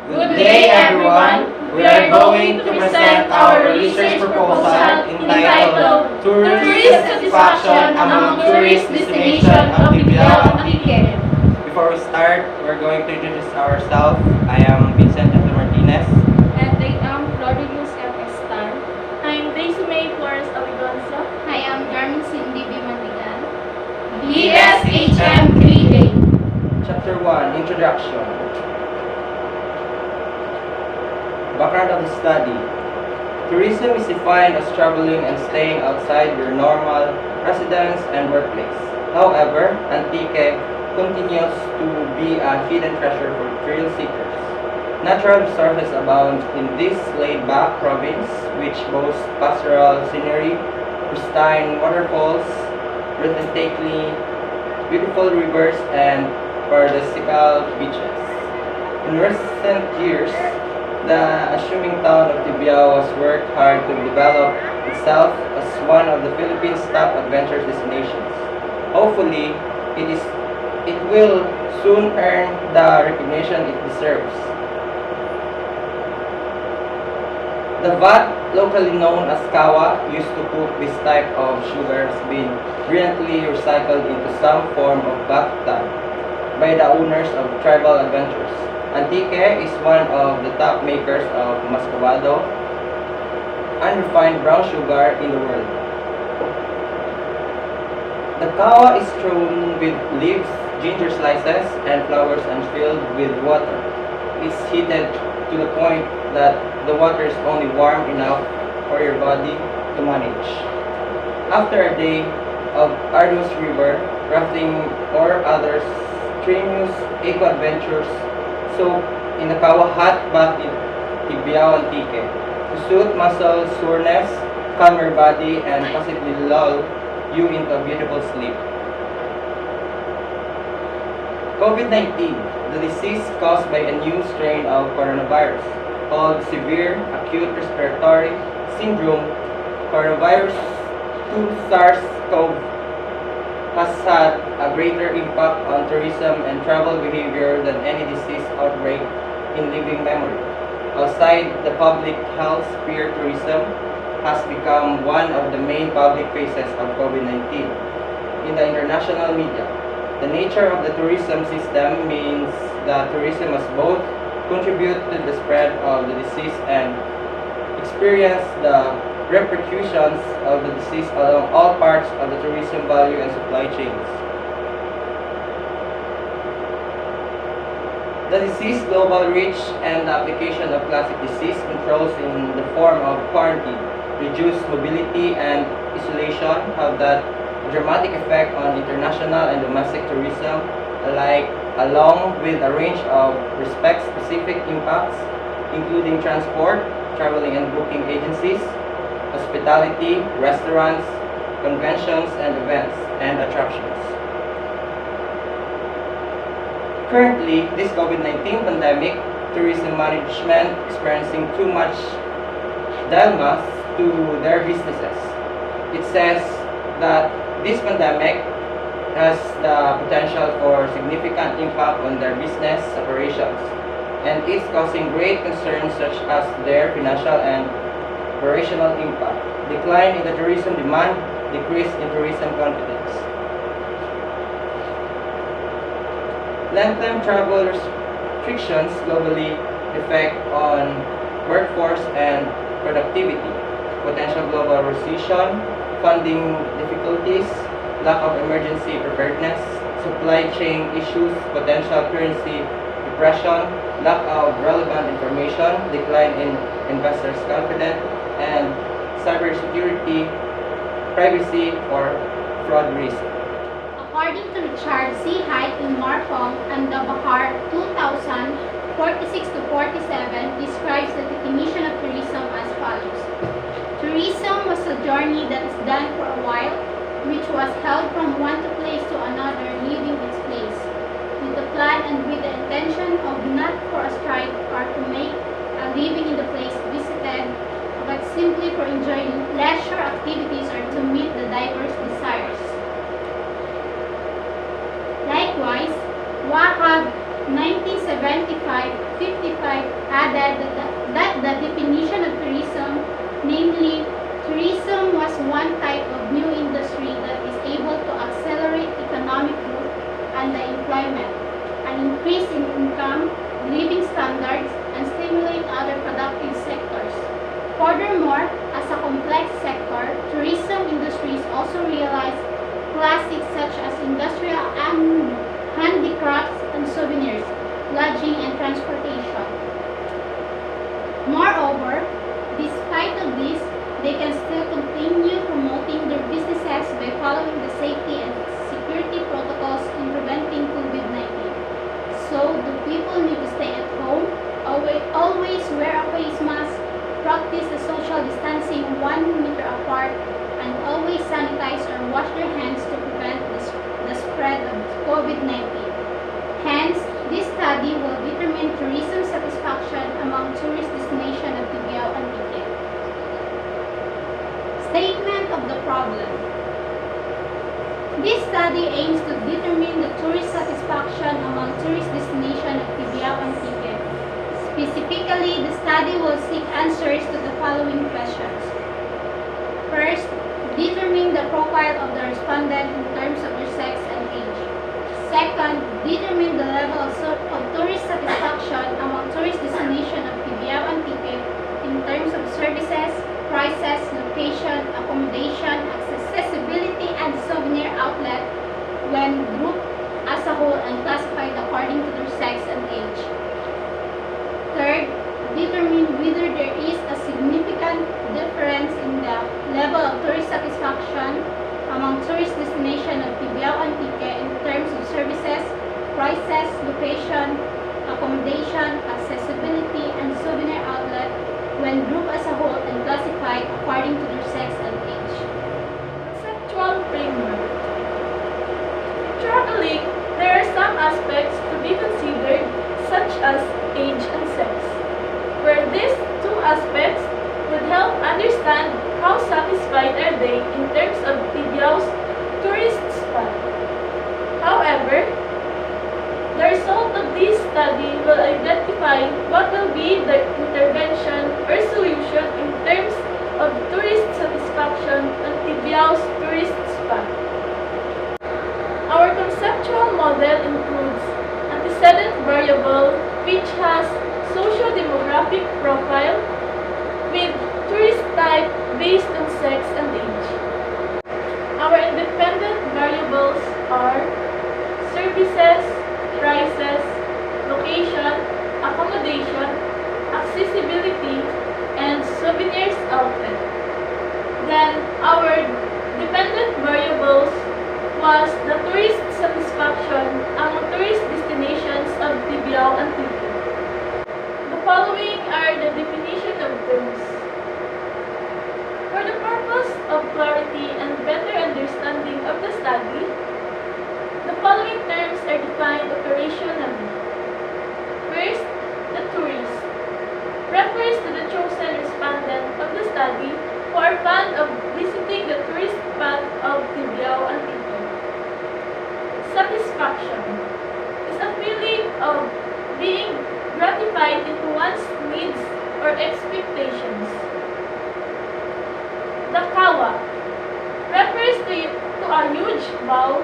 Good day, everyone. We are going to present our research proposal entitled Tourist Satisfaction Among Tourist Destination of Mandigal and Iquique. Before we start, we're going to introduce ourselves. I am Vincent and Martinez. And I am Florie Luz F. Estal. I'm Bshm3A Alegonza. I am Jarmyn Cyndi Mandigal. BSHM 3A. Chapter 1, Introduction. Background of the study. Tourism is defined as traveling and staying outside your normal residence and workplace. However, Antique continues to be a hidden treasure for thrill seekers. Natural resources abound in this laid-back province, which boasts pastoral scenery, pristine waterfalls, breathtakingly beautiful rivers, and paradisiacal beaches. In recent years, the assuming town of Tibiao has worked hard to develop itself as one of the Philippines' top adventure destinations. Hopefully, it will soon earn the recognition it deserves. The vat, locally known as kawa, used to cook this type of sugar has been brilliantly recycled into some form of bathtub by the owners of Tribal Adventures. Antique is one of the top makers of mascabado, unrefined brown sugar in the world. The kawa is strewn with leaves, ginger slices, and flowers and filled with water. It's heated to the point that the water is only warm enough for your body to manage. After a day of arduous river rafting or other strenuous eco-adventures, soak in the kawa hot bath in Tibiao Antique to soothe muscle soreness, calm your body, and possibly lull you into a beautiful sleep. COVID-19, the disease caused by a new strain of coronavirus called severe acute respiratory syndrome coronavirus 2 SARS-CoV has had a greater impact on tourism and travel behavior than any disease outbreak in living memory. Outside the public health sphere, tourism has become one of the main public faces of COVID-19. In the international media, the nature of the tourism system means that tourism must both contribute to the spread of the disease and experience the repercussions of the disease along all parts of the tourism value and supply chains. The disease global reach and the application of classic disease controls in the form of quarantine, reduced mobility, and isolation have that dramatic effect on international and domestic tourism alike, along with a range of respect-specific impacts, including transport, traveling and booking agencies, hospitality, restaurants, conventions and events, and attractions. Currently, this COVID-19 pandemic, tourism management experiencing too much dilemmas to their businesses. It says that this pandemic has the potential for significant impact on their business operations, and is causing great concerns such as their financial and operational impact, decline in the tourism demand, decrease in tourism confidence. Lengthened travel restrictions globally effect on workforce and productivity, potential global recession, funding difficulties, lack of emergency preparedness, supply chain issues, potential currency depression, lack of relevant information, decline in investors' confidence, and cybersecurity, privacy, or fraud risk. According to Richard C. Height in Marpong and the Bahar 2046 to 47 describes the definition of tourism as follows. Tourism was a journey that is done for a while, which was held from one place to another, leaving its place, with the plan and with the intention of not for a strike or to make a living in the place visited, but simply for enjoying leisure activities or to meet the diverse desires. Likewise, Wahab 1975-55 added that the definition of tourism, namely, tourism was one type of new industry that is able to accelerate economic growth and the employment, an increase in income, living standards, and stimulate other productive sectors. Furthermore, as a complex sector, tourism industries also realize classics such as industrial and handicrafts and souvenirs, lodging and transportation. Moreover, despite of this, they can still continue promoting their businesses by following the safety and security protocols in preventing COVID-19. So, do people need to stay at home, always wear a face mask, practice the social distancing 1 meter apart, and always sanitize or wash their hands to prevent the spread of COVID-19. Hence, this study will determine tourism satisfaction among tourist destinations of Tibiao and Tiket. Statement of the problem. This study aims to determine the tourist satisfaction among tourist destinations of Tibiao and Tiket. Specifically, the study will seek answers to the following questions. First, determine the profile of the respondent in terms of their sex and age. Second, determine the level of tourist satisfaction among tourist destinations of Tibiao and Tiket in terms of services, prices, location, accommodation, accessibility, and souvenir outlet when grouped as a whole and classified according to their sex and age. Third, determine whether there is a significant difference in the level of tourist satisfaction among tourist destinations of Tibiao and Tiket in terms of services, prices, location, accommodation, accessibility, and souvenir outlet when grouped as a whole and classified according to their sex and age. Conceptual framework. Traveling, there are some aspects to be considered such as age and sex, where these two aspects would help understand how satisfied are they in terms of Tibiao's tourist spot. However, the result of this study will identify what will be the intervention or solution in terms of tourist satisfaction on Tibiao's tourist spot. Our conceptual model includes antecedent variable, which has socio-demographic profile with tourist type based on sex and age. Our independent variables are services, prices, location, accommodation, accessibility, and souvenirs outlet. Then our dependent variables was the tourist satisfaction among tourist destinations of Tibiao and Tiket. The following are the definition of terms. For the purpose of clarity and better understanding of the study, the following terms are defined operationally. First, the tourist refers to the chosen respondent of the study who are fond of visiting the tourist spot of Tibiao and Tiket. Satisfaction is a feeling of being gratified into one's needs or expectations. The kawa refers to a huge bowl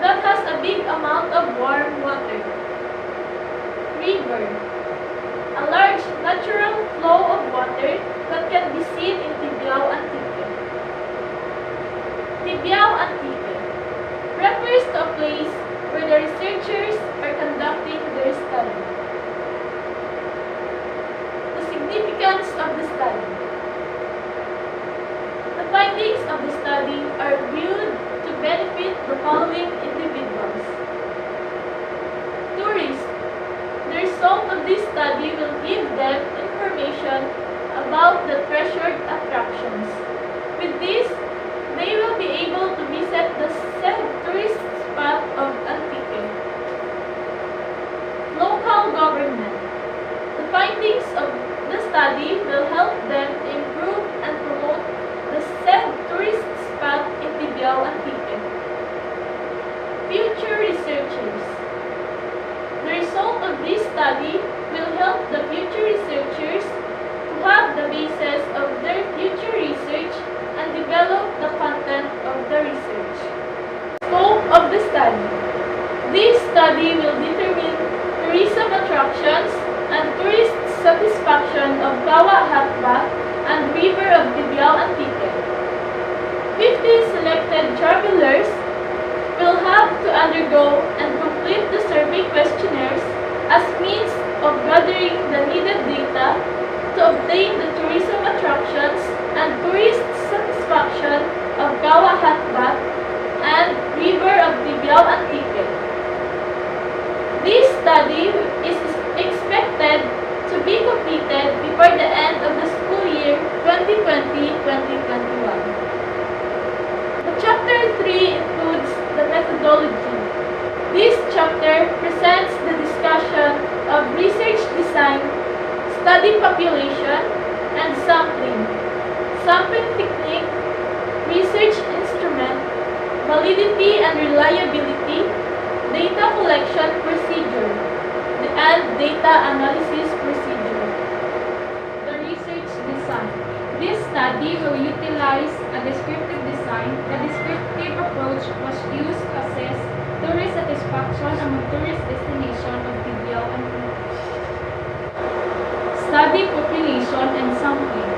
that has a big amount of warm water. River, a large natural flow of water that can be seen in Tibiao and Tiket. Tibiao and Tiket refers to a place where the researchers are conducting their study. The significance of the study. The findings of the study are viewed to benefit the following individuals. Tourists. The result of this study will give them information about the treasured attractions. With this, they will be able to visit the said tourist spot of Antique. Local government. The findings of the study will help them improve and promote the said tourist spot in Tibiao and Tiket. Future researchers. The result this study will help the future researchers to have the basis of their future research and develop the content of the research. Scope of the study. This study will determine tourism attractions and tourist satisfaction of Gawa Hatba and River of Dibiao Antique. 50 selected travelers will have to undergo and complete the survey questionnaires as means of gathering the needed data to obtain the tourism attractions and tourist satisfaction of Gawa Hatba and River of Dibiao Antique. This study is expected to be completed before the end of the school year 2020-2021. Chapter 3 includes the methodology. This chapter presents the discussion of research design, study population, and sampling, sampling technique, research instrument, validity and reliability, data collection procedure, and data analysis procedure. The research design. This study will utilize a descriptive design. The descriptive approach was used to assess tourist satisfaction among tourist destinations of Dibiao and Mandigal. Study population and sampling.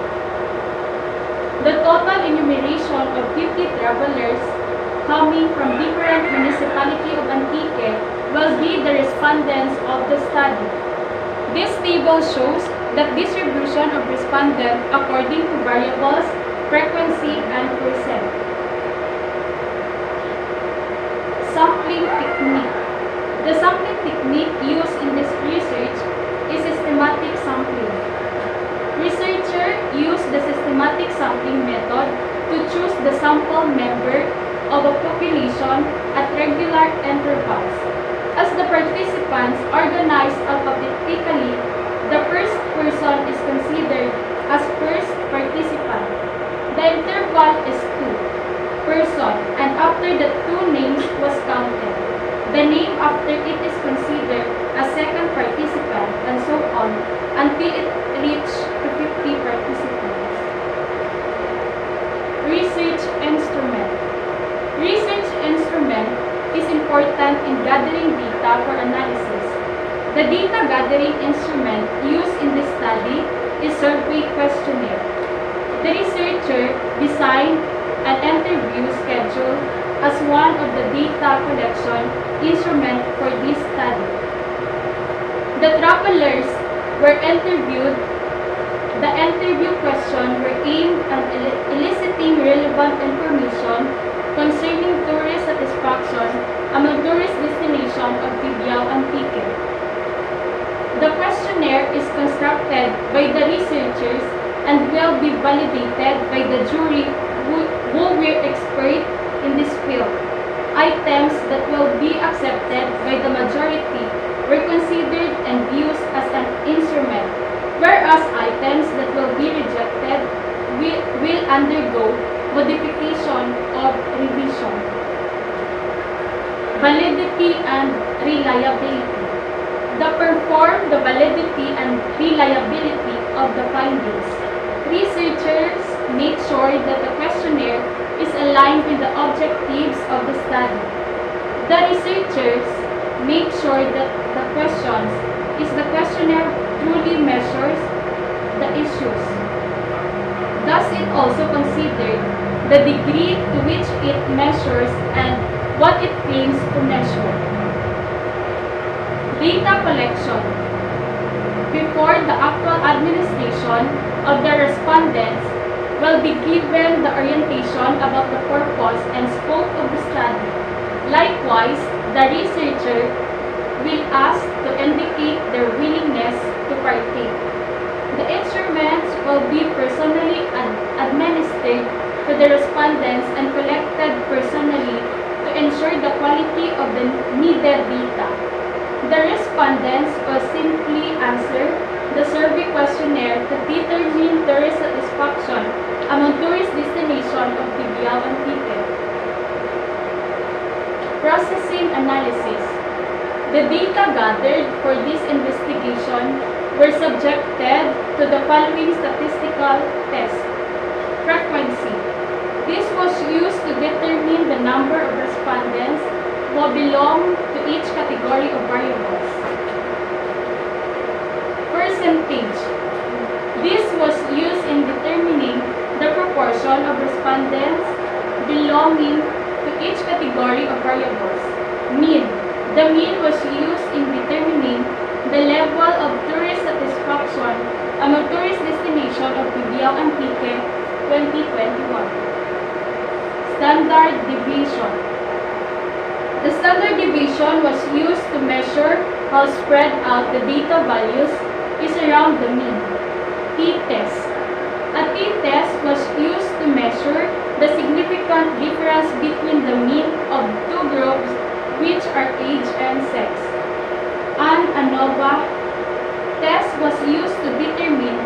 The total enumeration of 50 travelers coming from different municipalities of Antique will be the respondents of the study. This table shows that distribution of respondents according to variables, frequency, and percent. Sampling technique. The sampling technique used in this research is systematic sampling. Researchers use the systematic sampling method to choose the sample member of a population at regular intervals. As the participants organized alphabetically, the first person is considered as first participant. The interval is 2 person, and after the 2 names was counted, the name after it is considered as second participant, and so on, until it reached to 50 participants. Research instrument. Research instrument is important in gathering data for analysis. The data gathering instrument used in this study is survey questionnaire. The researcher designed an interview schedule as one of the data collection instruments for this study. The travelers were interviewed. The interview questions were aimed at eliciting relevant information concerning tourist satisfaction among tourist destinations of Dibiao Antique. The questionnaire is constructed by the researchers and will be validated by the jury who were experts in this field. Items that will be accepted by the majority were considered and used as an instrument, whereas items that will be rejected will undergo modification or revision. Validity and reliability. Perform the validity and reliability of the findings. Researchers make sure that the questionnaire is aligned with the objectives of the study. The researchers make sure that the questionnaire truly measures the issues. Thus, it also considered the degree to which it measures and what it claims to measure. Data collection. Before the actual administration of the respondents will be given the orientation about the purpose and scope of the study. Likewise, the researcher will ask to indicate their willingness to partake. The instruments will be personally administered to the respondents and collected personally to ensure the quality of the needed data. The respondents will simply answer the survey questionnaire to determine tourist satisfaction among tourist destinations of Dibiao Antique. Processing analysis. The data gathered for this investigation were subjected to the following statistical test. Frequency. This was used to determine the number of respondents who belong to each category of variables. Percentage. This was used in determining the proportion of respondents belonging to each category of variables. Mean. The mean was used in determining the level of tourist satisfaction among tourist destinations of Mandigal and Antique 2021. Standard deviation. The standard deviation was used to measure how spread out the data values is around the mean. T-test. A t-test was used to measure the significant difference between the mean of two groups which are age and sex. An ANOVA test was used to determine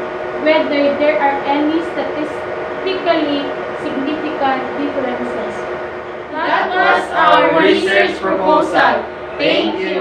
whether there are any statistically significant differences. That was our research proposal. Thank you.